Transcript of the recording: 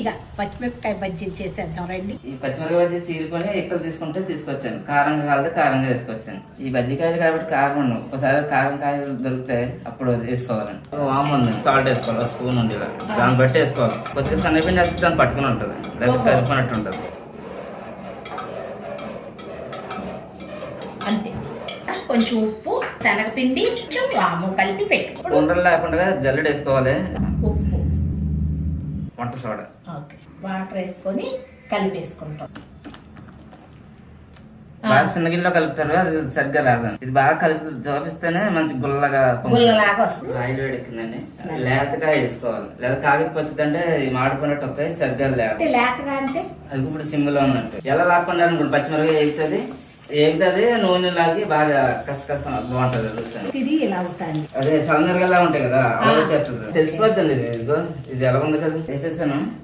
టేస్టీగా పచ్చిమిరపకాయ బజ్జీలు చేసేద్దాం రండి. ఈ పచ్చిమిరపకాయ బజ్జీ చీరుకొని ఎక్కువ తీసుకొచ్చాను. కారంగా కాదు కారంగా వేసుకొచ్చాను. ఈ బజ్జికాయలు కాబట్టి కారం ఉండవు. ఒకసారి కారం కాయలు దొరికితే అప్పుడు వేసుకోవాలండి. వాము ఉంది, సాల్ట్ వేసుకోవాలి, స్పూన్ ఉండి దాన్ని బట్టి వేసుకోవాలి. కొద్దిగా సన్నపిండి అయితే దాన్ని పట్టుకుని ఉంటుంది, దగ్గర కలుపుకున్నట్టు ఉంటుంది. అంతే, కొంచెం ఉప్పు, శనగపిండి, కొంచెం వాము కలిపి పెట్టుకోండి. ఉండలు లేకుండా జల్లెడ వేసుకోవాలి. ఉప్పు, వంట సోడా, ఓకే, వాటర్ వేసుకొని కలిపేసుకుంటాం. బాగా చిన్న గిన్నెలో కలుపుతారు, అది సరిగ్గా రాదండి. ఇది బాగా కలిపి జోపిస్తేనే మంచి గుల్లగా వస్తుంది. ఆయిల్ వేడెక్కిందండి, లేతగా వేసుకోవాలి. లేదా కాగిపోతుందంటే మాడిపోయినట్టు వస్తాయి, సరిగ్గా లేతగా అంటే అది ఇప్పుడు సిమ్ లో ఉన్నట్టు. ఎలా లాక్కుండా అనుకోండి, పచ్చిమిరపకాయ వేస్తుంది, ఏగుతుంది, నూనె లాగి బాగా కసకస బాగుంటది. ఇది ఇలా అవుతాయి, అదే సన్నరగా ఉంటాయి కదా, అలా వచ్చేస్తుంది, తెలిసిపోతుంది. ఇదిగో ఇది ఎలా ఉంది కదా, వేపేసాను.